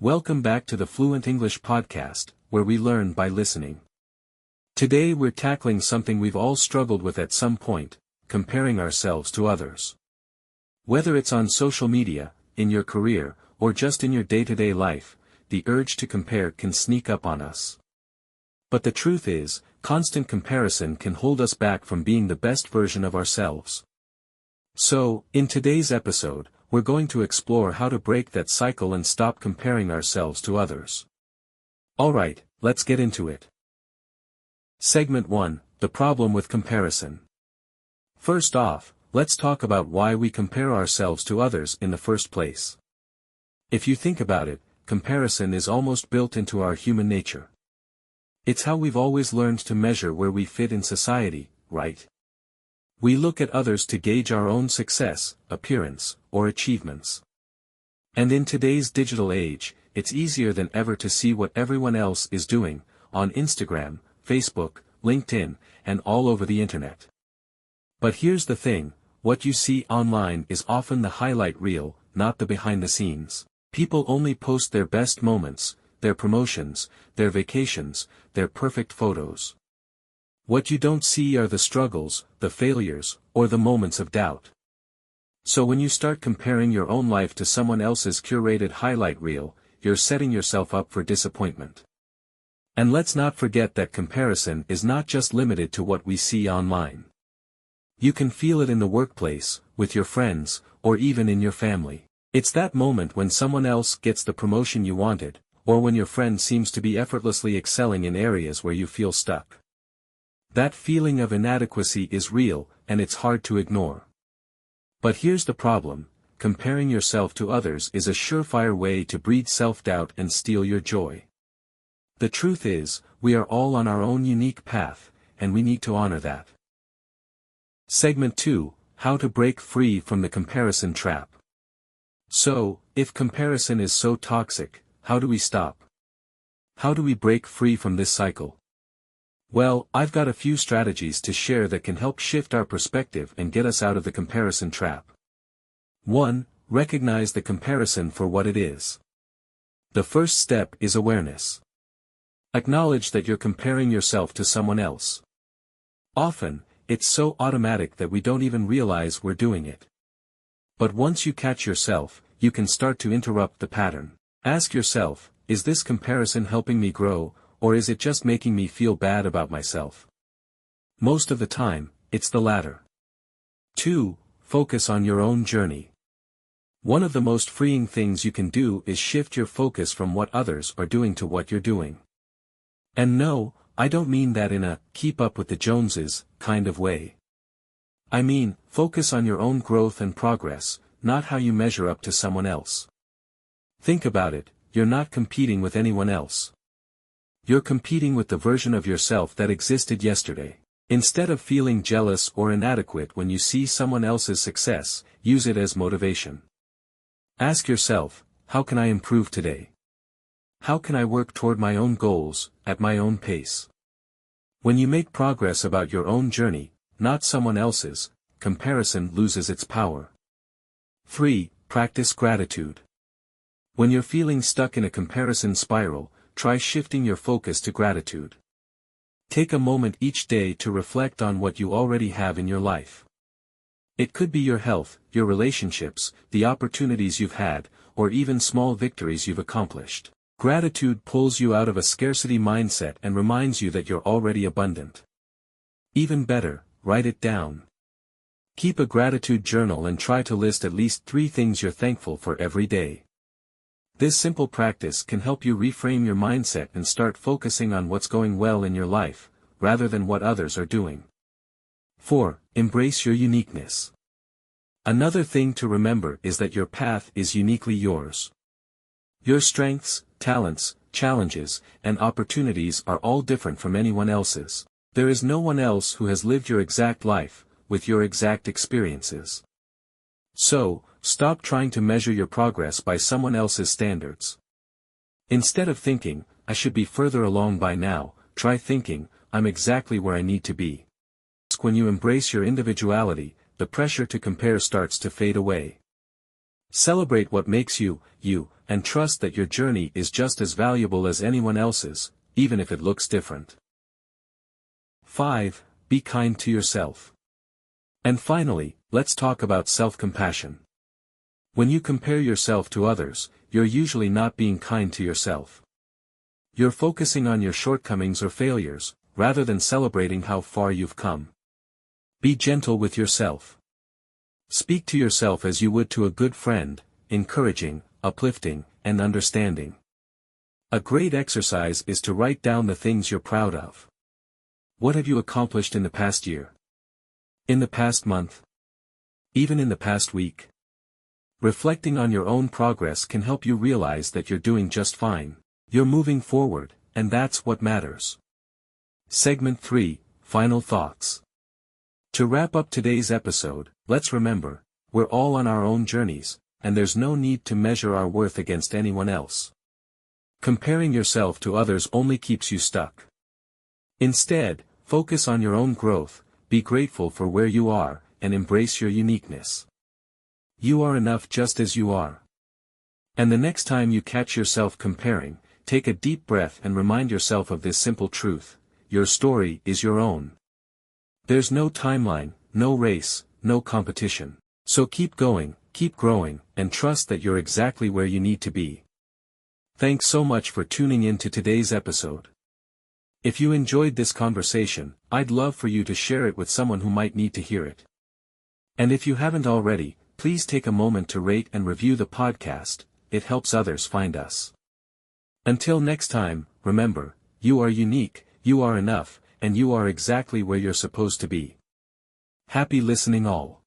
Welcome back to the Fluent English podcast, where we learn by listening. Today we're tackling something we've all struggled with at some point, comparing ourselves to others. Whether it's on social media, in your career, or just in your day-to-day life, the urge to compare can sneak up on us. But the truth is, constant comparison can hold us back from being the best version of ourselves. So, in today's episode, we're going to explore how to break that cycle and stop comparing ourselves to others. Alright, let's get into it. Segment 1, The Problem with Comparison. First off, let's talk about why we compare ourselves to others in the first place. If you think about it, comparison is almost built into our human nature. It's how we've always learned to measure where we fit in society, right? We look at others to gauge our own success, appearance, or achievements. And in today's digital age, it's easier than ever to see what everyone else is doing, on Instagram, Facebook, LinkedIn, and all over the internet. But here's the thing, what you see online is often the highlight reel, not the behind the scenes. People only post their best moments, their promotions, their vacations, their perfect photos. What you don't see are the struggles, the failures, or the moments of doubt. So when you start comparing your own life to someone else's curated highlight reel, you're setting yourself up for disappointment. And let's not forget that comparison is not just limited to what we see online. You can feel it in the workplace, with your friends, or even in your family. It's that moment when someone else gets the promotion you wanted, or when your friend seems to be effortlessly excelling in areas where you feel stuck. That feeling of inadequacy is real, and it's hard to ignore. But here's the problem, comparing yourself to others is a surefire way to breed self-doubt and steal your joy. The truth is, we are all on our own unique path, and we need to honor that. Segment 2, How to Break Free from the Comparison Trap. So, if comparison is so toxic, how do we stop? How do we break free from this cycle? Well, I've got a few strategies to share that can help shift our perspective and get us out of the comparison trap. 1. Recognize the comparison for what it is. The first step is awareness. Acknowledge that you're comparing yourself to someone else. Often, it's so automatic that we don't even realize we're doing it. But once you catch yourself, you can start to interrupt the pattern. Ask yourself, is this comparison helping me grow, or is it just making me feel bad about myself? Most of the time, it's the latter. 2. Focus on your own journey. One of the most freeing things you can do is shift your focus from what others are doing to what you're doing. And no, I don't mean that in a keep up with the Joneses kind of way. I mean, focus on your own growth and progress, not how you measure up to someone else. Think about it, you're not competing with anyone else. You're competing with the version of yourself that existed yesterday. Instead of feeling jealous or inadequate when you see someone else's success, use it as motivation. Ask yourself, how can I improve today? How can I work toward my own goals, at my own pace? When you make progress about your own journey, not someone else's, comparison loses its power. 3. Practice gratitude. When you're feeling stuck in a comparison spiral, try shifting your focus to gratitude. Take a moment each day to reflect on what you already have in your life. It could be your health, your relationships, the opportunities you've had, or even small victories you've accomplished. Gratitude pulls you out of a scarcity mindset and reminds you that you're already abundant. Even better, write it down. Keep a gratitude journal and try to list at least 3 things you're thankful for every day. This simple practice can help you reframe your mindset and start focusing on what's going well in your life, rather than what others are doing. 4. Embrace your uniqueness. Another thing to remember is that your path is uniquely yours. Your strengths, talents, challenges, and opportunities are all different from anyone else's. There is no one else who has lived your exact life, with your exact experiences. So, stop trying to measure your progress by someone else's standards. Instead of thinking, I should be further along by now, try thinking, I'm exactly where I need to be. When you embrace your individuality, the pressure to compare starts to fade away. Celebrate what makes you, you, and trust that your journey is just as valuable as anyone else's, even if it looks different. 5. Be kind to yourself. And finally, let's talk about self-compassion. When you compare yourself to others, you're usually not being kind to yourself. You're focusing on your shortcomings or failures, rather than celebrating how far you've come. Be gentle with yourself. Speak to yourself as you would to a good friend, encouraging, uplifting, and understanding. A great exercise is to write down the things you're proud of. What have you accomplished in the past year? In the past month? Even in the past week? Reflecting on your own progress can help you realize that you're doing just fine. You're moving forward, and that's what matters. Segment 3, Final Thoughts. To wrap up today's episode, let's remember, we're all on our own journeys, and there's no need to measure our worth against anyone else. Comparing yourself to others only keeps you stuck. Instead, focus on your own growth, be grateful for where you are, and embrace your uniqueness. You are enough just as you are. And the next time you catch yourself comparing, take a deep breath and remind yourself of this simple truth: your story is your own. There's no timeline, no race, no competition. So keep going, keep growing, and trust that you're exactly where you need to be. Thanks so much for tuning in to today's episode. If you enjoyed this conversation, I'd love for you to share it with someone who might need to hear it. And if you haven't already, please take a moment to rate and review the podcast, it helps others find us. Until next time, remember, you are unique, you are enough, and you are exactly where you're supposed to be. Happy listening all.